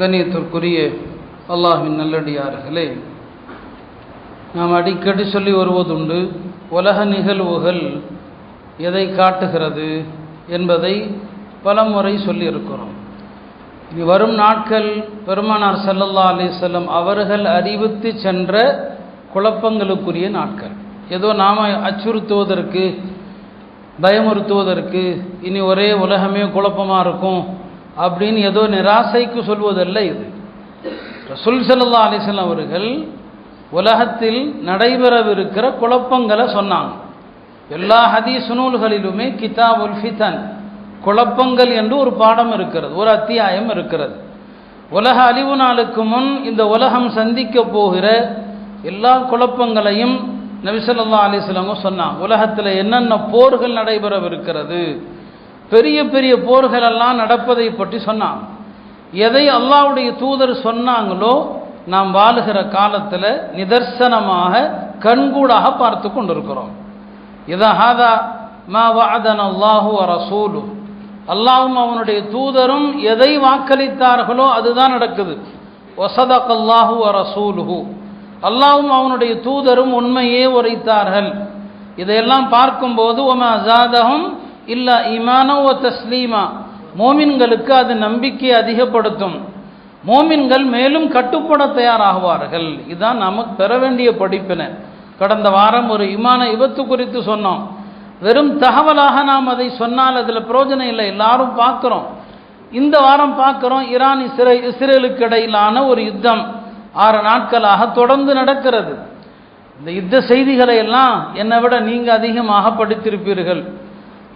கண்ணியத்திற்குரிய அல்லாஹ்வின் நல்லடியார்களே, நாம் அடிக்கடி சொல்லி வருவதுண்டு, உலக நிகழ்வுகள் எதை காட்டுகிறது என்பதை பலமுறை சொல்லியிருக்கிறோம். இனி வரும் நாட்கள் பெருமானார் ஸல்லல்லாஹு அலைஹி வஸல்லம் அவர்கள் அறிவித்து சென்ற குழப்பங்களுக்குரிய நாட்கள். ஏதோ நாம் அச்சுறுத்துவதற்கு, பயமுறுத்துவதற்கு, இனி ஒரே உலகமே குழப்பமாக இருக்கும் அப்படின்னு ஏதோ நிராசைக்கு சொல்வதல்ல இது. ரசூல் ஸல்லல்லாஹு அலைஹி வஸல்லம் அவர்கள் உலகத்தில் நடைபெறவிருக்கிற குழப்பங்களை சொன்னாங்க. எல்லா ஹதீஸ் நூல்களிலுமே கிதாபுல் ஃபிதன், குழப்பங்கள் என்று ஒரு பாடம் இருக்கிறது, ஒரு அத்தியாயம் இருக்கிறது. உலக அழிவு நாளுக்கு முன் இந்த உலகம் சந்திக்க போகிற எல்லா குழப்பங்களையும் நபி ஸல்லல்லாஹு அலைஹி வஸல்லம் சொன்னாங்க. உலகத்தில் என்னென்ன போர்கள் நடைபெறவிருக்கிறது, பெரிய பெரிய போர்கள் எல்லாம் நடப்பதை பற்றி சொன்னாங்க. எதை அல்லாஹ்வுடைய தூதர் சொன்னாங்களோ நாம் வாழுகிற காலத்தில் நிதர்சனமாக கண்கூடாக பார்த்து கொண்டிருக்கிறோம். இதஹாதா மா வஅதன அல்லாஹு வ ரசூலுஹு, அல்லாஹ்வும் அவனுடைய தூதரும் எதை வாக்களித்தார்களோ அதுதான் நடக்குது. வஸதகல்லாஹு வ ரசூலுஹு, அல்லாஹ்வும் அவனுடைய தூதரும் உண்மையே உரைத்தார்கள். இதையெல்லாம் பார்க்கும்போது வமா ஜாதஹும் இல்லா ஈமானா வ தஸ்லீமா, மோமின்களுக்கு அது நம்பிக்கையை அதிகப்படுத்தும், மோமின்கள் மேலும் கட்டுப்பட தயாராகுவார்கள். இதுதான் நமக்கு பெற வேண்டிய படிப்பினை. கடந்த வாரம் ஒரு ஈமான விபத்து குறித்து சொன்னோம். வெறும் தகவலாக நாம் அதை சொன்னால் அதில் பிரயோஜனம் இல்லை, எல்லாரும் பார்க்குறோம். இந்த வாரம் பார்க்குறோம், ஈரான் இஸ்ரேலுக்கு இடையிலான ஒரு யுத்தம் 6 நாட்களாக தொடர்ந்து நடக்கிறது. இந்த யுத்த செய்திகளை எல்லாம் என்னை விட நீங்கள் அதிகமாக படித்திருப்பீர்கள்.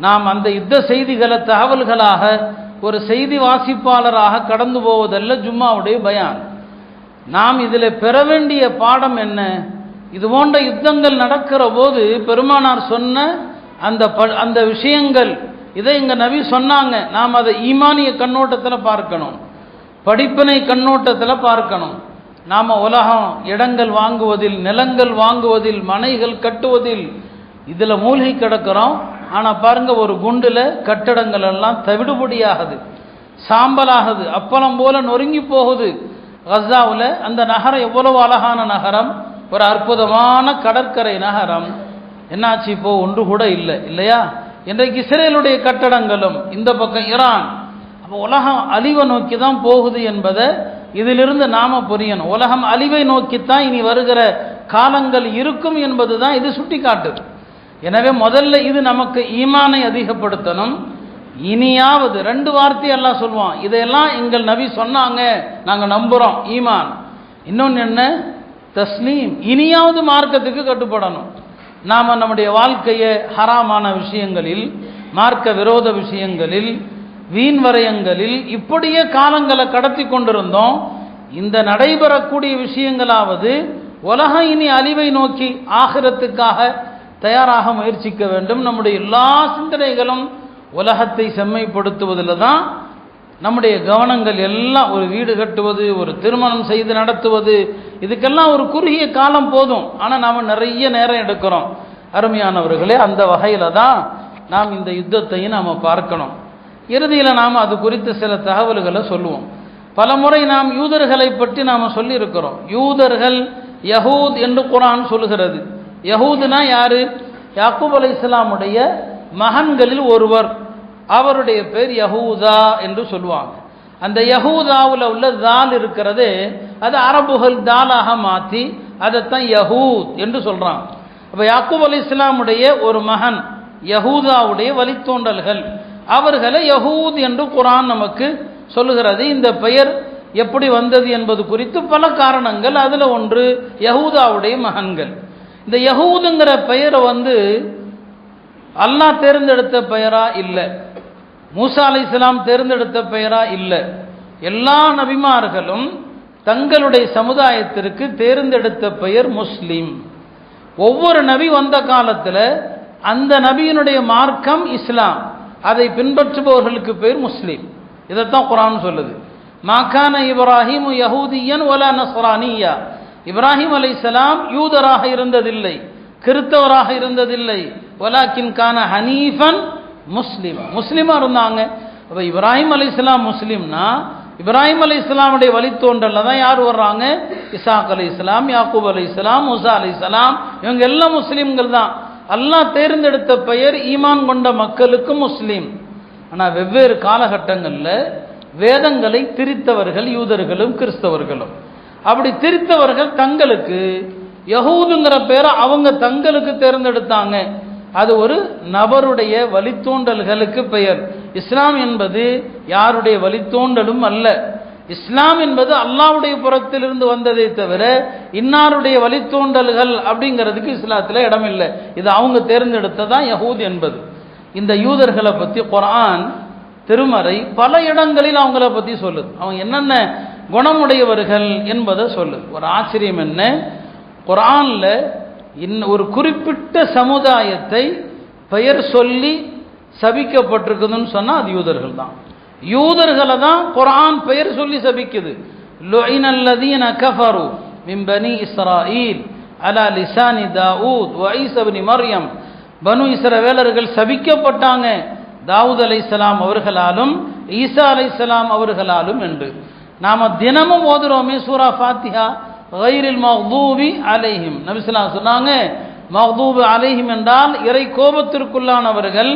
நாம் அந்த யுத்த செய்திகளை தகவல்களாக ஒரு செய்தி வாசிப்பாளராக கடந்து போவதல்ல ஜும்மாவுடைய பயான். நாம் இதில் பெற வேண்டிய பாடம் என்ன? இது போன்ற யுத்தங்கள் நடக்கிற போது பெருமானார் சொன்ன அந்த விஷயங்கள், இதை இங்க நபி சொன்னாங்க, நாம் அதை ஈமானிய கண்ணோட்டத்தில் பார்க்கணும், படிப்பினை கண்ணோட்டத்தில் பார்க்கணும். நாம் உலகம் இடங்கள் வாங்குவதில், நிலங்கள் வாங்குவதில், மனைகள் கட்டுவதில் இதில் மூழ்கி கிடக்கிறோம். ஆனால் பாருங்க, ஒரு குண்டில் கட்டடங்கள் எல்லாம் தவிடுபடியாகுது, சாம்பலாகுது, அப்பளம் போல நொறுங்கி போகுது. கஸாவில் அந்த நகரம் எவ்வளவு அழகான நகரம், ஒரு அற்புதமான கடற்கரை நகரம், என்னாச்சு இப்போ? ஒன்று கூட இல்லை, இல்லையா? இன்றைக்கு இஸ்ரேலுடைய கட்டடங்களும், இந்த பக்கம் ஈரான். அப்போ உலகம் அழிவை நோக்கி தான் போகுது என்பதை இதிலிருந்து நாம புரியணும். உலகம் அழிவை நோக்கித்தான் இனி வருகிற காலங்கள் இருக்கும் என்பது தான் இது சுட்டி காட்டுது. எனவே முதல்ல இது நமக்கு ஈமானை அதிகப்படுத்தணும். இனியாவது 2 வார்த்தை எல்லாம் சொல்லுவோம், இதையெல்லாம் எங்கள் நபி சொன்னாங்க, நாங்கள் நம்புகிறோம், ஈமான். இன்னொன்று என்ன? தஸ்லீம். இனியாவது மார்க்கத்துக்கு கட்டுப்படணும். நாம் நம்முடைய வாழ்க்கையை ஹராமான விஷயங்களில், மார்க்க விரோத விஷயங்களில், வீண் வரையங்களில் இப்படியே காலங்களை கடத்தி கொண்டிருந்தோம். இந்த நடைபெறக்கூடிய விஷயங்களாவது உலகம் இனி அழிவை நோக்கி ஆகிரத்துக்காக தயாராக முயற்சிக்க வேண்டும். நம்முடைய எல்லா சிந்தனைகளும் உலகத்தை செம்மைப்படுத்துவதில் தான் நம்முடைய கவனங்கள் எல்லாம். ஒரு வீடு கட்டுவது, ஒரு திருமணம் செய்து நடத்துவது, இதுக்கெல்லாம் ஒரு குறுகிய காலம் போதும். ஆனால் நாம் நிறைய நேரம் எடுக்கிறோம். அருமையானவர்களே, அந்த வகையில் தான் நாம் இந்த யுத்தத்தையும் நாம் பார்க்கணும். இறுதியில் நாம் அது குறித்து சில தகவல்களை சொல்லுவோம். பல முறை நாம் யூதர்களை பற்றி நாம் சொல்லியிருக்கிறோம். யூதர்கள் யஹூத் என்று குர்ஆன் சொல்லுகிறது. யஹூதுனா யாரு? யாக்கூப் அலைஹிஸ்ஸலாமுடைய மகன்களில் ஒருவர், அவருடைய பேர் யஹூதா என்று சொல்லுவாங்க. அந்த யஹூதாவில் உள்ள தால் இருக்கிறது, அது அரபுகள் தாலாக மாற்றி அதைத்தான் யஹூத் என்று சொல்றாங்க. அப்போ யாக்கூப் அலைஹிஸ்ஸலாமுடைய ஒரு மகன் யஹூதாவுடைய வழித்தோன்றல்கள், அவர்களை யஹூத் என்று குர்ஆன் நமக்கு சொல்லுகிறது. இந்த பெயர் எப்படி வந்தது என்பது குறித்து பல காரணங்கள். அதில் ஒன்று யஹூதாவுடைய மகன்கள். இந்த யஹூதுங்கிற பெயரை அல்லாஹ் தேர்ந்தெடுத்த பெயரா இல்லை, மூசா அலைஹிஸ்ஸலாம் தேர்ந்தெடுத்த பெயரா இல்லை. எல்லா நபிமார்களும் தங்களுடைய சமுதாயத்திற்கு தேர்ந்தெடுத்த பெயர் முஸ்லிம். ஒவ்வொரு நபி வந்த காலத்தில் அந்த நபியினுடைய மார்க்கம் இஸ்லாம், அதை பின்பற்றுபவர்களுக்கு பேர் முஸ்லீம். இதைத்தான் குர்ஆன் சொல்லுது. மாகான இப்ராஹிம் யஹூதியன் வலா நஸ்ரானியா, இப்ராஹிம் அலைஹிஸ்ஸலாம் யூதராக இருந்ததில்லை, கிறிஸ்தவராக இருந்ததில்லை. வலாக்கின் கான ஹனீஃபன் முஸ்லிமா, முஸ்லிமா இருந்தாங்க. அப்போ இப்ராஹிம் அலைஹிஸ்ஸலாம் முஸ்லிம்னா இப்ராஹிம் அலைஹிஸ்ஸலாமுடைய வழித்தோன்றல்ல தான் யார் வர்றாங்க? இசாக் அலைஹிஸ்ஸலாம், யாக்கூப் அலைஹிஸ்ஸலாம், மூசா அலைஹிஸ்ஸலாம், இவங்க எல்லாம் முஸ்லீம்கள் தான். அல்லாஹ் தேர்ந்தெடுத்த பெயர் ஈமான் கொண்ட மக்களுக்கு முஸ்லீம். ஆனால் வெவ்வேறு காலகட்டங்களில் வேதங்களை திரித்தவர்கள் யூதர்களும் கிறிஸ்தவர்களும். அப்படி திரித்தவர்கள் தங்களுக்கு யஹூதுங்கிற பேரை அவங்க தங்களுக்கு தேர்ந்தெடுத்தாங்க. அது ஒரு நபருடைய வழித்தோன்றல்களுக்கு பெயர். இஸ்லாம் என்பது யாருடைய வழித்தோன்றலும் அல்ல. இஸ்லாம் என்பது அல்லாஹ்வுடைய புறத்திலிருந்து வந்ததை தவிர இன்னாருடைய வழித்தோன்றல்கள் அப்படிங்கிறதுக்கு இஸ்லாத்தில் இடம் இல்லை. இது அவங்க தேர்ந்தெடுத்ததான் யஹூத் என்பது. இந்த யூதர்களை பற்றி குர்ஆன் திருமறை பல இடங்களில் அவங்கள பற்றி சொல்லுது. அவங்க என்னென்ன குணமுடையவர்கள் என்பதை சொல்லுது. ஒரு ஆச்சரியம் என்ன, குர்ஆனில் ஒரு குறிப்பிட்ட சமுதாயத்தை பெயர் சொல்லி சபிக்கப்பட்டிருக்குதுன்னு சொன்னால் அது யூதர்கள் தான். யூதர்களை தான் குர்ஆன் பெயர் சொல்லி சபிக்குது. லுஇனல்லதீன கஃபரு மின் பனி இஸ்ராயீல் அலா லிசானி தாவூத் வ ஈஸா இப்னு மர்யம். பனு இஸ்ரவேலர்கள் சபிக்கப்பட்டாங்க தாவூத் அலைஹிஸ்ஸலாம் அவர்களாலும் ஈசா அலைஹிஸ்ஸலாம் அவர்களாலும் என்று நாம தினமும் ஓதுறோமே சூரா ஃபாத்திஹா, கைரில் மக்தூபி அலைஹிம். நபி ஸல்லல்லாஹு அலைஹி வஸல்லம் சொன்னாங்க, மக்தூபு அலைஹிம் என்றால் இறை கோபத்திற்குள்ளானவர்கள்,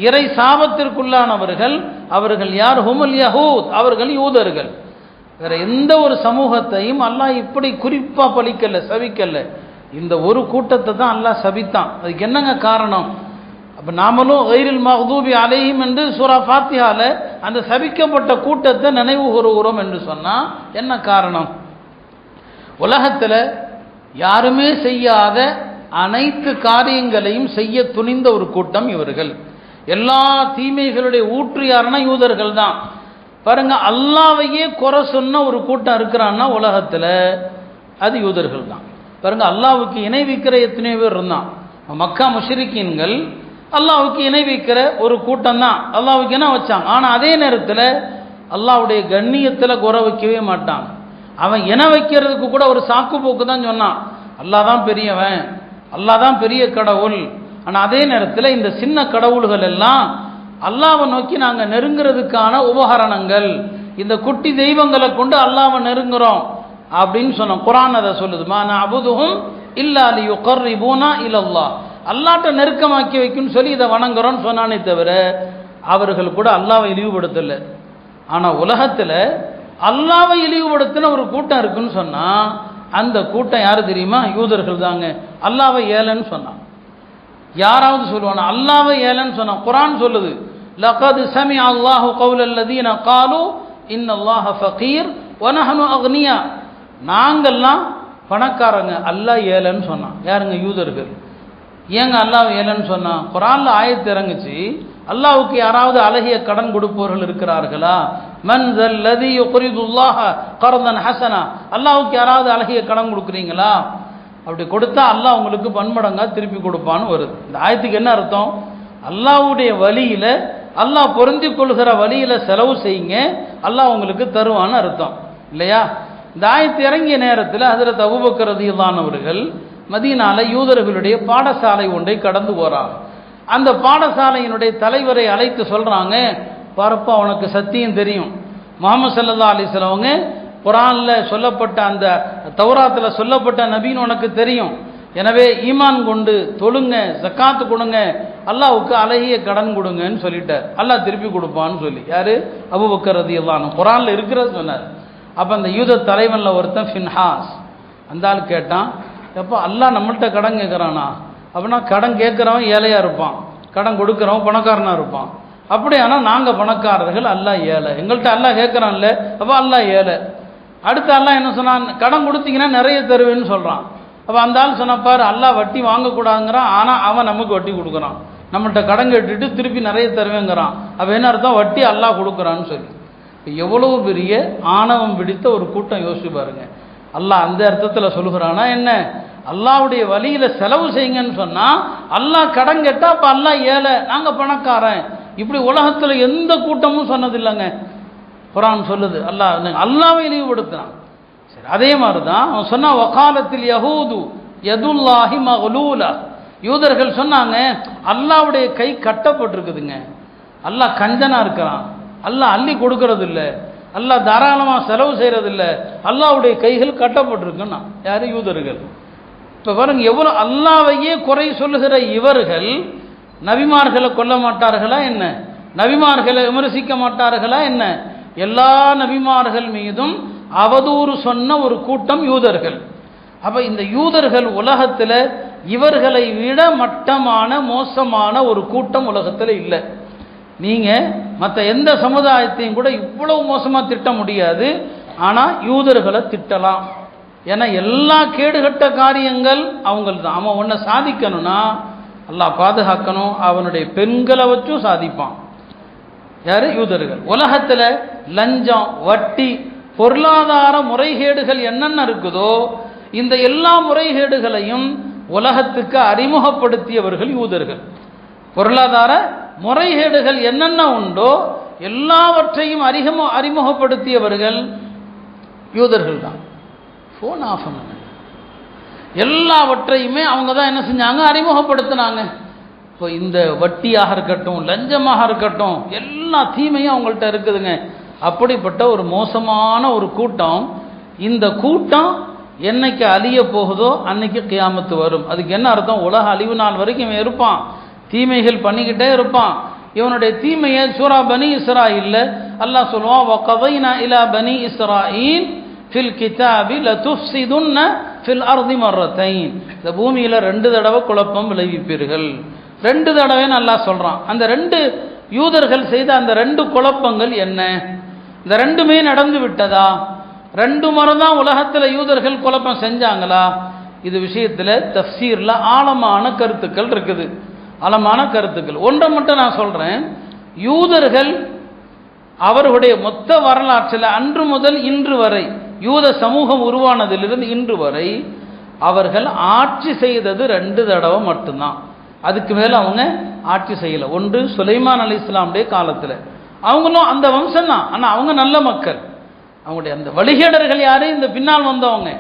இறை சாபத்திற்குள்ளானவர்கள். அவர்கள் யார்? ஹுமுல் யஹூத், அவர்கள் யூதர்கள். வேற எந்த ஒரு சமூகத்தையும் அல்லாஹ் இப்படி குறிப்பா பழிக்கல, சபிக்கல. இந்த ஒரு கூட்டத்தை தான் அல்லாஹ் சபித்தான். அதுக்கு என்னங்க காரணம்? அப்ப நாமளும் கைரில் மக்தூபி அலைஹிம் என்று சூரா ஃபாத்திஹால அந்த சபிக்கப்பட்ட கூட்டத்தை நினைவு கூறுகிறோம் என்று சொன்னா என்ன காரணம்? உலகத்தில் யாருமே செய்யாத அனைத்து காரியங்களையும் செய்ய துணிந்த ஒரு கூட்டம் இவர்கள். எல்லா தீமைகளுடைய ஊற்று யாருன்னா யூதர்கள் தான். பாருங்க, அல்லாஹ்வையே குறை சொன்ன ஒரு கூட்டம் இருக்கிறான்னா உலகத்தில் அது யூதர்கள் தான். பாருங்க, அல்லாஹ்வுக்கு இணை வைக்கிற எத்தனையோ பேர் இருந்தான். மக்கா முஷ்ரிக்கீன்கள் அல்லாஹ்வுக்கு இணை வைக்கிற ஒரு கூட்டம் தான். அல்லாஹ்வுக்கு என்ன வச்சாங்க. ஆனால் அதே நேரத்தில் அல்லாஹ்வுடைய கண்ணியத்தில் குறை வைக்கவே மாட்டாங்க. அவன் இணை வைக்கிறதுக்கு கூட ஒரு சாக்கு போக்கு தான் சொன்னான். அல்லாஹ் தான் பெரியவன், அல்லாஹ் தான் பெரிய கடவுள். ஆனால் அதே நேரத்தில் இந்த சின்ன கடவுள்கள் எல்லாம் அல்லாஹ்வை நோக்கி நாங்கள் நெருங்கிறதுக்கான உபகரணங்கள், இந்த குட்டி தெய்வங்களை கொண்டு அல்லாஹ்வை நெருங்குறோம் அப்படின்னு சொன்னோம். குர்ஆன் அதை சொல்லுது. மா நஅபுதுஹும் இல்லா லியுகர்ரிபூனா இலல்லாஹ், அல்லாஹ்ட்ட நெருக்கமாக்கி வைக்குன்னு சொல்லி இதை வணங்குறோன்னு சொன்னானே தவிர அவர்கள் கூட அல்லாஹ்வை இழிவுபடுத்தல. ஆனால் உலகத்தில் அல்லாஹ்வை இழிவுபடுத்தின ஒரு கூட்டம் இருக்குன்னு சொன்னா அந்த கூட்டம் யாரு தெரியுமா? யூதர்கள் தாங்க. அல்லாஹ்வை ஏலன்னு சொன்னான். யாராவது சொல்லுவானா அல்லாஹ்வை ஏலன்னு சொன்னான்? குர்ஆன் சொல்லுது, லகத் சமிஅ அல்லாஹு கௌலல்லதீன காலு இன்னல்லாஹ ஃபகீர் வ நஹ்னு அக்னியா. நாங்கெல்லாம் பணக்காரங்க, அல்லாஹ் ஏலன்னு சொன்னான். யாருங்க? யூதர்கள். ஏங்க அல்லாஹ் ஏலன்னு சொன்னான்? குர்ஆன்ல ஆயத்து இறங்குச்சு, அல்லாஹ்வுக்கு யாராவது அழகிய கடன் கொடுப்பவர்கள் இருக்கிறார்களா? மன் ஸல்லதி யுக்ரிதுல்லாஹ கர்தன் ஹஸனா, அல்லாஹ்வுக்கு யாராவது அழகிய கடன் கொடுக்குறீங்களா? அப்படி கொடுத்தா அல்லாஹ் உங்களுக்கு பன்மடங்கா திருப்பி கொடுப்பான்னு வருது. இந்த ஆயத்துக்கு என்ன அர்த்தம்? அல்லாஹ்வுடைய வழியில, அல்லாஹ் பொருந்தி கொள்கிற வழியில செலவு செய்யுங்க, அல்லாஹ் உங்களுக்கு தருவான்னு அர்த்தம் இல்லையா? இந்த ஆயத்து இறங்கிய நேரத்தில் ஹஜ்ரத் அபூபக்கர் ரலியல்லாஹு அவர்கள் மதீனால யூதர்களுடைய பாடசாலை ஒன்றை கடந்து போறாங்க. அந்த பாடசாலையினுடைய தலைவரை அழைத்து சொல்றாங்க, பாரப்பா உனக்கு சத்தியம் தெரியும், முஹம்மது ஸல்லல்லாஹு அலைஹி வஸல்லம் குர்ஆன்ல சொல்லப்பட்ட அந்த தௌராத்தில் சொல்லப்பட்ட நபின்னு உனக்கு தெரியும். எனவே ஈமான் கொண்டு தொழுங்க, ஜக்காத்து கொடுங்க, அல்லாஹ்வுக்கு அழகிய கடன் கொடுங்கன்னு சொல்லிட்டார். அல்லாஹ் திருப்பி கொடுப்பான்னு சொல்லி. யாரு? அபூபக்கர் ரலியல்லாஹு அன்ஹு குர்ஆன்ல இருக்கிறது சொன்னார். அப்போ அந்த யூத தலைவன்ல ஒருத்தன் ஃபின்ஹாஸ், அந்த ஆள் கேட்டான், எப்போ அல்லாஹ் நம்மள்கிட்ட கடன் கேட்குறானா? அப்படின்னா கடன் கேட்குறவன் ஏழையாக இருப்பான், கடன் கொடுக்குறவன் பணக்காரனாக இருப்பான். அப்படி ஆனால் நாங்கள் பணக்காரர்கள், அல்லாஹ் ஏழை. எங்கள்கிட்ட அல்லாஹ் கேட்குறான்ல, அப்போ அல்லாஹ் ஏழை. அடுத்து அல்லாஹ் என்ன சொன்னான்? கடன் கொடுத்தீங்கன்னா நிறைய தருவேன்னு சொல்கிறான். அப்போ அந்த ஆள் சொன்னப்பார், அல்லாஹ் வட்டி வாங்கக்கூடாதுங்கிறான், ஆனால் அவன் நமக்கு வட்டி கொடுக்குறான். நம்மள்கிட்ட கடன் கேட்டுட்டு திருப்பி நிறைய தருவேங்கிறான். அப்போ என்ன அர்த்தம்? வட்டி அல்லாஹ் கொடுக்குறான்னு சொல்லி. எவ்வளவு பெரிய ஆணவம் பிடித்த ஒரு கூட்டம் யோசிச்சு பாருங்க. அல்லாஹ் அந்த அர்த்தத்தில் சொல்லுகிறானா என்ன? அல்லாஹ்வுடைய வழியில செலவு செய்யுங்கன்னு சொன்னா அல்லாஹ் கடன் கேட்டா அப்ப அல்லாஹ் ஏழை, நாங்க பணக்காரன். இப்படி உலகத்துல எந்த கூட்டமும் சொன்னதில்லைங்க. குர்ஆன் சொல்லுது அல்லாஹ்வை இழிவுபடுத்தினான். சரி, அதே மாதிரிதான் அவன் சொன்னா வகாலத்தில் யஹூது யதுல்லாஹி மக்லூலா, யூதர்கள் சொன்னாங்க அல்லாஹ்வுடைய கை கட்டப்பட்டிருக்குதுங்க, அல்லாஹ் கஞ்சனா இருக்கிறான், அல்லாஹ் அள்ளி கொடுக்கறது இல்லை, அல்லாஹ் தாராளமாக செலவு செய்கிறதில்ல, அல்லாஹ்வுடைய கைகள் கட்டப்பட்டிருக்குன்னா யார்? யூதர்கள். இப்போ பாருங்க, எவ்வளோ அல்லாஹ்வையே குறை சொல்லுகிற இவர்கள் நபிமார்களை கொல்ல மாட்டார்களா என்ன? நபிமார்களை விமர்சிக்க மாட்டார்களா என்ன? எல்லா நபிமார்கள் மீதும் அவதூறு சொன்ன ஒரு கூட்டம் யூதர்கள். அப்போ இந்த யூதர்கள் உலகத்தில் இவர்களை விட மட்டமான மோசமான ஒரு கூட்டம் உலகத்தில் இல்லை. நீங்கள் மற்ற எந்த சமுதாயத்தையும் கூட இவ்வளவு மோசமாக திட்ட முடியாது. ஆனால் யூதர்களை திட்டலாம். ஏன்னா எல்லா கேடுகட்ட காரியங்கள் அவங்கள் தான். அவன் ஒன்றை சாதிக்கணும்னா அல்லாஹ் பாதுகாக்கணும், அவனுடைய பெண்களை வச்சும் சாதிப்பான். யார்? யூதர்கள். உலகத்தில் லஞ்சம், வட்டி, பொருளாதார முறைகேடுகள் என்னென்ன இருக்குதோ இந்த எல்லா முறைகேடுகளையும் உலகத்துக்கு அறிமுகப்படுத்தியவர்கள் யூதர்கள். பொருளாதார முறைகேடுகள் என்னென்ன உண்டோ எல்லாவற்றையும் அறிமுகப்படுத்தியவர்கள் யூதர்கள் தான். ஃபோன் ஆஃப் பண்ணுங்க. எல்லாவற்றையுமே அவங்க தான் என்ன செஞ்சாங்க? அறிமுகப்படுத்தினாங்க. இப்போ இந்த வட்டியாக இருக்கட்டும், லஞ்சமாக இருக்கட்டும், எல்லா தீமையும் அவங்கள்ட்ட இருக்குதுங்க. அப்படிப்பட்ட ஒரு மோசமான ஒரு கூட்டம். இந்த கூட்டம் என்னைக்கு அழிய போகுதோ அன்னைக்கு கியாமத்து வரும். அதுக்கு என்ன அர்த்தம்? உலக அழிவு நாள் வரைக்கும் இவன் இருப்பான், தீமைகள் பண்ணிக்கிட்டே இருப்பான். இவனுடைய தீமையை சூரா பனி இஸ்ராயீல்ல அல்லாஹ் சொல்லுவான், வகதைனா இலா பனி இஸ்ராயீல் ஃபில் கிதாபி லதுஃப்ஸிதுன்ன ஃபில் அர்தி மர்ரத்தைன். இந்த பூமியில் 2 தடவை குழப்பம் விளைவிப்பீர்கள். 2 தடவைன்னு அல்லாஹ் சொல்றான். அந்த 2 யூதர்கள் செய்த அந்த 2 குழப்பங்கள் என்ன? இந்த 2மே நடந்து விட்டதா? 2 முறை தான் உலகத்தில் யூதர்கள் குழப்பம் செஞ்சாங்களா? இது விஷயத்தில் தஃப்சீரில் ஆழமான கருத்துக்கள் இருக்குது. ஆழமான கருத்துக்கள். ஒன்றை மட்டும் நான் சொல்கிறேன். யூதர்கள் அவர்களுடைய மொத்த வரலாற்றில் அன்று முதல் இன்று வரை, யூத சமூகம் உருவானதிலிருந்து இன்று வரை அவர்கள் ஆட்சி செய்தது 2 தடவை மட்டும்தான். அதுக்கு மேலே அவங்க ஆட்சி செய்யலை. ஒன்று சுலைமான் அலைஹிஸ்ஸலாமுடைய காலத்தில், அவங்களும் அந்த வம்சம் தான். ஆனால் அவங்க நல்ல மக்கள். அவங்களுடைய அந்த வழிகேடர்கள் யாரு? இந்த பின்னால் வந்தவங்க.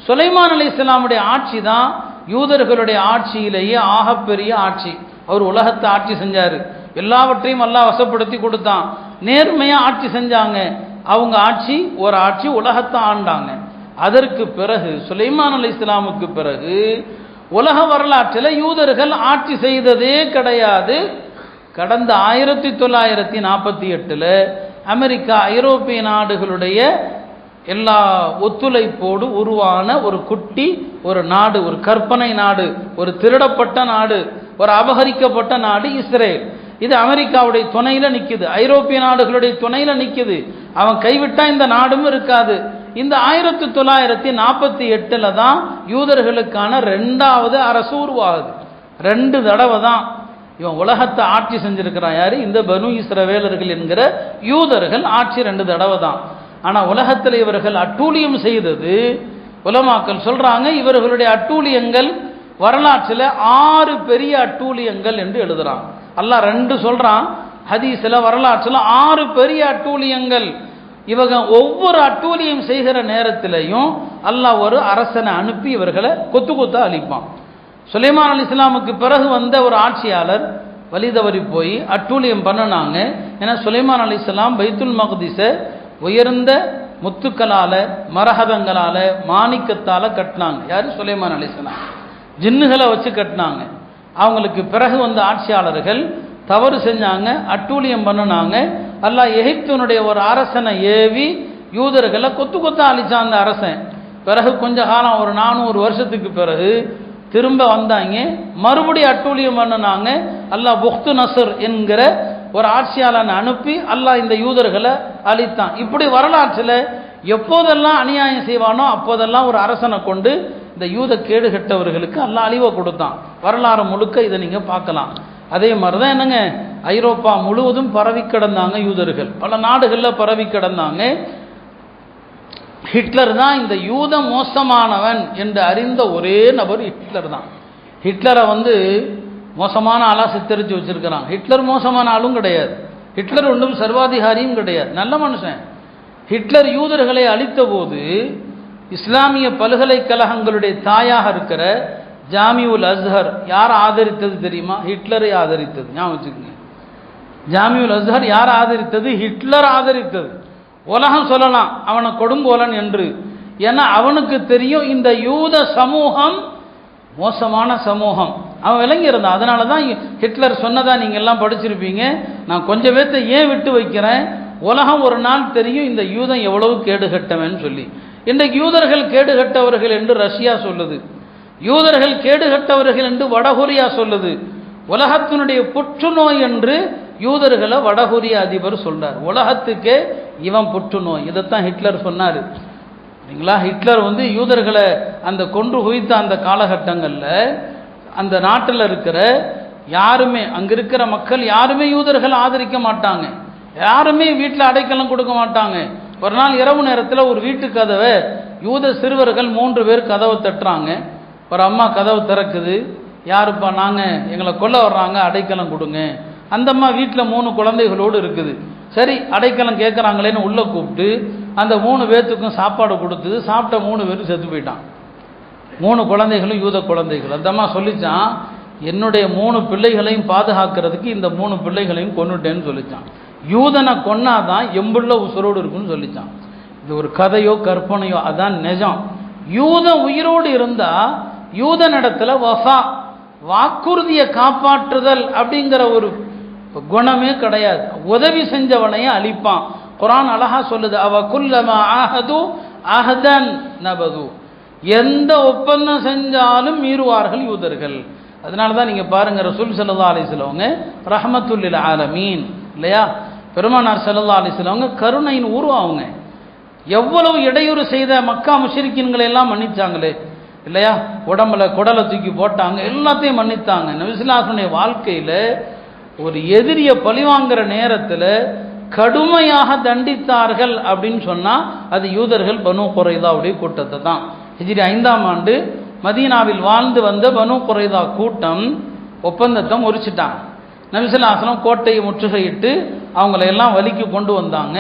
சுலைமான் அலைஹிஸ்ஸலாமுடைய ஆட்சி தான் யூதர்களுடைய ஆட்சியிலேயே ஆகப்பெரிய ஆட்சி. அவர் உலகத்தை ஆட்சி செஞ்சார். எல்லாவற்றையும் அல்லாஹ் வசப்படுத்தி கொடுத்தான். நேர்மையாக ஆட்சி செஞ்சாங்க. அவங்க ஆட்சி ஒரு ஆட்சி, உலகத்தை ஆண்டாங்க. அதற்கு பிறகு சுலைமான் அலைஹிஸ்ஸலாமுக்கு பிறகு உலக வரலாற்றில் யூதர்கள் ஆட்சி செய்ததே கிடையாது. கடந்த 1948 அமெரிக்கா, ஐரோப்பிய நாடுகளுடைய எல்லா ஒத்துழைப்போடு உருவான ஒரு குட்டி ஒரு நாடு, ஒரு கற்பனை நாடு, ஒரு திருடப்பட்ட நாடு, ஒரு அபகரிக்கப்பட்ட நாடு இஸ்ரேல். இது அமெரிக்காவுடைய துணையில் நிற்குது, ஐரோப்பிய நாடுகளுடைய துணையில் நிற்குது. அவன் கைவிட்டா இந்த நாடும் இருக்காது. இந்த 1948 தான் யூதர்களுக்கான 2வது அரசு உருவாகுது. 2 தடவை தான் இவன் உலகத்தை ஆட்சி செஞ்சிருக்கிறான். யாரு? இந்த பனு இஸ்ரவேலர்கள் என்கிற யூதர்கள் ஆட்சி 2 தடவை தான். ஆனால் உலகத்தில் இவர்கள் அட்டூழியம் செய்தது, உலமாக்கள் சொல்றாங்க, இவர்களுடைய அட்டூழியங்கள் வரலாற்றில் 6 பெரிய அட்டூழியங்கள் என்று எழுதுறான். அல்லாஹ் 2 சொல்றான், ஹதீஸ்ல வரலாற்றில் 6 பெரிய அட்டூழியங்கள். இவங்க ஒவ்வொரு அட்டூழியம் செய்கிற நேரத்திலையும் அல்லாஹ் ஒரு அரசனை அனுப்பி இவர்களை கொத்து கொத்தா அழிப்பான். சுலைமான் அலைஹிஸ்ஸலாமுக்கு பிறகு வந்த ஒரு ஆட்சியாளர் வழிதவறி போய் அட்டூழியம் பண்ணினாங்க. ஏன்னா சுலைமான் அலைஹிஸ்ஸலாம் பைத்துல் மக்திஸை உயர்ந்த முத்துக்களால், மரகதங்களால், மாணிக்கத்தால் கட்டினாங்க. யார்? சுலைமான் அலைஹிஸ்ஸலாம். ஜின்னுகளை வச்சு கட்டினாங்க. அவங்களுக்கு பிறகு வந்த ஆட்சியாளர்கள் தவறு செஞ்சாங்க, அட்டூழியம் பண்ணினாங்க. அல்லாஹ் எகிப்தினுடைய ஒரு அரசனை ஏவி யூதர்களை கொத்து கொத்தா அழிச்சான் அந்த அரசன். பிறகு கொஞ்ச காலம், ஒரு 400 வருஷத்துக்கு பிறகு திரும்ப வந்தாங்க, மறுபடியும் அட்டூழியம் பண்ணினாங்க. அல்லாஹ் புக்து நசர் என்கிற ஒரு ஆட்சியாளனை அனுப்பி அல்லாஹ் இந்த யூதர்களை அழித்தான். இப்படி வரலாற்றில் எப்போதெல்லாம் அநியாயம் செய்வானோ அப்போதெல்லாம் ஒரு அரசனை கொண்டு இந்த யூத கேடு கெட்டவர்களுக்கு அல்லாஹ் அழிவை கொடுத்தான். வரலாறு முழுக்க இதை நீங்கள் பார்க்கலாம். அதே மாதிரி தான் என்னங்க, ஐரோப்பா முழுவதும் பரவி கிடந்தாங்க யூதர்கள், பல நாடுகளில் பரவி கிடந்தாங்க. ஹிட்லர் தான் இந்த யூத மோசமானவன் என்று அறிந்த ஒரே நபர் ஹிட்லர் தான். ஹிட்லரை மோசமான ஆளாக சித்தரித்து வச்சிருக்கிறான். ஹிட்லர் மோசமான ஆளும் கிடையாது, ஹிட்லர் ஒன்றும் சர்வாதிகாரியும் கிடையாது, நல்ல மனுஷன். ஹிட்லர் யூதர்களை அழித்த போது இஸ்லாமிய பல்கலைக்கழகங்களுடைய தாயாக இருக்கிற ஜாமியுல் அஸ்ஹர் யார் ஆதரித்தது தெரியுமா? ஹிட்லரை ஆதரித்தது. ஞாபகம் வச்சுக்கோங்க. ஜாமியுல் அஸ்ஹர் யார் ஆதரித்தது? ஹிட்லர் ஆதரித்தது. உலகம் சொல்லலாம் அவனை கொடுங்கோலன் என்று. ஏன்னா அவனுக்கு தெரியும் இந்த யூத சமூகம் மோசமான சமூகம், அவன் விளங்கி இருந்தான். அதனால தான் ஹிட்லர் சொன்னதா நீங்கள் எல்லாம் படிச்சிருப்பீங்க, நான் கொஞ்சம் பேர்த்த ஏன் விட்டு வைக்கிறேன், உலகம் ஒரு நாள் தெரியும் இந்த யூதன் எவ்வளவு கேடுகட்டவன் சொல்லி. இன்றைக்கு யூதர்கள் கேடுகட்டவர்கள் என்று ரஷ்யா சொல்லுது, யூதர்கள் கேடுகட்டவர்கள் என்று வடகொரியா சொல்லுது. உலகத்தினுடைய புற்றுநோய் என்று யூதர்களை வடகொரிய அதிபர் சொல்றார். உலகத்துக்கே இவன் புற்றுநோய். இதைத்தான் ஹிட்லர் சொன்னார். சரிங்களா? ஹிட்லர் யூதர்களை அந்த கொன்று குவித்த அந்த காலகட்டங்களில் அந்த நாட்டில் இருக்கிற யாருமே, அங்கே இருக்கிற மக்கள் யாருமே யூதர்களை ஆதரிக்க மாட்டாங்க, யாருமே வீட்டில் அடைக்கலம் கொடுக்க மாட்டாங்க. ஒரு நாள் இரவு நேரத்தில் ஒரு வீட்டு கதவை யூத சிறுவர்கள் 3 பேர் கதவை தட்டுறாங்க. ஒரு அம்மா கதவை திறக்குது, யாருப்பா, நாங்கள் எங்களை கொல்ல வர்றாங்க, அடைக்கலம் கொடுங்க. அந்த அம்மா வீட்டில் 3 குழந்தைகளோடு இருக்குது. சரி, அடைக்கலம் கேட்குறாங்களேன்னு உள்ளே கூப்பிட்டு அந்த 3 பேர்த்துக்கும் சாப்பாடு கொடுத்தது. சாப்பிட்ட 3 பேரும் செத்து போயிட்டான். 3 குழந்தைகளும் யூத குழந்தைகள். அந்த அம்மா சொல்லிச்சான், என்னுடைய 3 பிள்ளைகளையும் பாதுகாக்கிறதுக்கு இந்த 3 பிள்ளைகளையும் கொன்னுட்டேன்னு சொல்லிச்சான். யூதனை கொன்னாதான் எம்புள்ள உசுரோடு இருக்குன்னு சொல்லிச்சான். இது ஒரு கதையோ கற்பனையோ, அதான் நிஜம். யூதன் உயிரோடு இருந்தா யூதனிடத்துல வஃபா, வாக்குறுதியை காப்பாற்றுதல் அப்படிங்கிற ஒரு குணமே கிடையாது. உதவி செஞ்சவனையே அழிப்பான். குர்ஆன் அழகா சொல்லுது, அவ குல்லமா ஆஹது அஹதன் நபது, எந்த ஒப்பந்தம் செஞ்சாலும் மீறுவார்கள் யூதர்கள். அதனால தான் நீங்க பாருங்க, ரசூல் ஸல்லல்லாஹு அலைஹி வஸல்லம் ரஹ்மத்துல் லில் ஆலமீன் இல்லையா, பெருமானார் ஸல்லல்லாஹு அலைஹி வஸல்லம் கருணையின் உருவாங்க. எவ்வளவு இடையூறு செய்த மக்கா முஷ்ரிக்கீன்களை எல்லாம் மன்னிச்சாங்களே இல்லையா, உடம்புல குடலை தூக்கி போட்டாங்க, எல்லாத்தையும் மன்னித்தாங்க. நபி ஸல்லல்லாஹு அலைஹி வஸல்லம் வாழ்க்கையில் ஒரு எதிரியை பழிவாங்கிற நேரத்தில் கடுமையாக தண்டித்தார்கள் அப்படின்னு சொன்னால் அது யூதர்கள் பனு குறைதாவுடைய கூட்டத்தை தான். ஹிஜ்ரி 5ஆம் ஆண்டு மதீனாவில் வாழ்ந்து வந்த பனு குறைதா கூட்டம் ஒப்பந்தத்தை முறிச்சிட்டாங்க. நபி ஸல்லல்லாஹு அலைஹி வஸல்லம் கோட்டையை முற்றுகையிட்டு அவங்களையெல்லாம் வலிக்கு கொண்டு வந்தாங்க.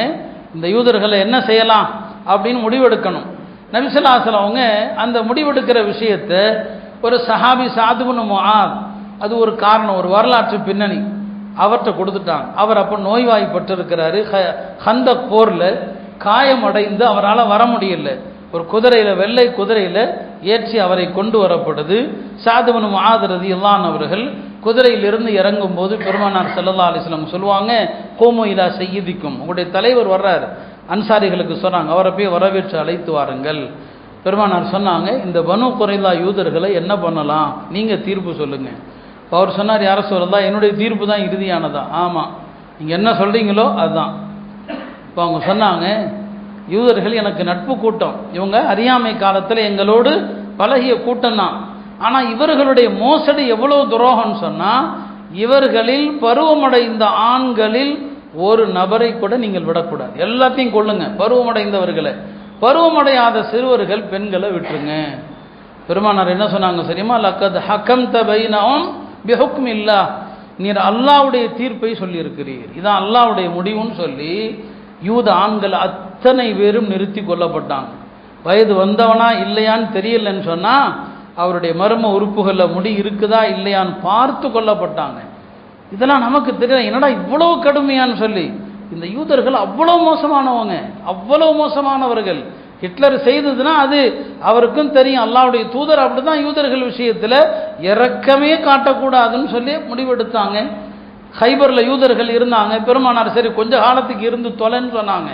இந்த யூதர்களை என்ன செய்யலாம் அப்படின்னு முடிவெடுக்கணும். நபி ஸல்லல்லாஹு அலைஹி வஸல்லம் அவங்க அந்த முடிவெடுக்கிற விஷயத்தை ஒரு சஹாபி சாத் இப்னு முஆத், அது ஒரு காரணம், ஒரு வரலாற்று பின்னணி, அவர்கிட்ட கொடுத்துட்டாங்க. அவர் அப்போ நோய்வாய்ப்பட்டிருக்கிறாரு. ஹந்தக் போரில் காயமடைந்து அவரால் வர முடியல. ஒரு குதிரையில், வெள்ளை குதிரையில் ஏற்றி அவரை கொண்டு வரப்படுது. சாத் இப்னு முஆத் ரலியல்லாஹு அன்ஹு அவர்கள் குதிரையிலிருந்து இறங்கும் போது பெருமானார் ஸல்லல்லாஹு அலைஹி வஸல்லம் சொல்லுவாங்க, கூமு இலா சய்யிதிக்கும், உங்களுடைய தலைவர் வர்றாரு. அன்சாரிகளுக்கு சொன்னாங்க, அவரை போய் வரவேற்று அழைத்து வாருங்கள். பெருமானார் சொன்னாங்க, இந்த பனு குறைலா யூதர்களை என்ன பண்ணலாம், நீங்கள் தீர்ப்பு சொல்லுங்கள். அவர் சொன்னார், யார சொல்லலாம், என்னுடைய தீர்ப்பு தான் இறுதியானதா. ஆமாம், நீங்கள் என்ன சொல்கிறீங்களோ அதுதான். இப்போ அவங்க சொன்னாங்க, யூதர்கள் எனக்கு நட்பு கூட்டம், இவங்க அறியாமை காலத்தில் எங்களோடு பழகிய கூட்டம் தான். ஆனால் இவர்களுடைய மோசடி எவ்வளோ துரோகம்னு சொன்னால், இவர்களில் பருவமடைந்த ஆண்களில் ஒரு நபரை கூட நீங்கள் விடக்கூடாது, எல்லாத்தையும் கொள்ளுங்க, பருவமடைந்தவர்களை. பருவமடையாத சிறுவர்கள் பெண்களை விட்டுருங்க. பெருமானார் என்ன சொன்னாங்க சரியுமா, லக்கத் ஹக்கம்த பைனஹும் பிஹுக்மில்லாஹ், நீர் அல்லாஹ்வுடைய தீர்ப்பை சொல்லியிருக்கிறீர், இதான் அல்லாஹ்வுடைய முடிவுன்னு சொல்லி யூத ஆண்கள் அத்தனை பேரும் நிறுத்தி கொல்லப்பட்டாங்க. வயது வந்தவனா இல்லையான்னு தெரியலன்னு சொன்னால் அவருடைய மர்ம உறுப்புகளில் முடி இருக்குதா இல்லையான்னு பார்த்து கொல்லப்பட்டாங்க. இதெல்லாம் நமக்கு தெரியல, என்னடா இவ்வளவு கடுமையான்னு சொல்லி. இந்த யூதர்கள் அவ்வளோ மோசமானவங்க, அவ்வளோ மோசமானவர்கள். ஹிட்லர் செய்ததுன்னா அது அவருக்கும் தெரியும், அல்லாஹ்வுடைய தூதர் அப்படி தான் யூதர்கள் விஷயத்தில் இரக்கமே காட்டக்கூடாதுன்னு சொல்லி முடிவெடுத்தாங்க. ஹைபரில் யூதர்கள் இருந்தாங்க. பெருமானார் சரி கொஞ்ச காலத்துக்கு இருந்து தொலைன்னு சொன்னாங்க.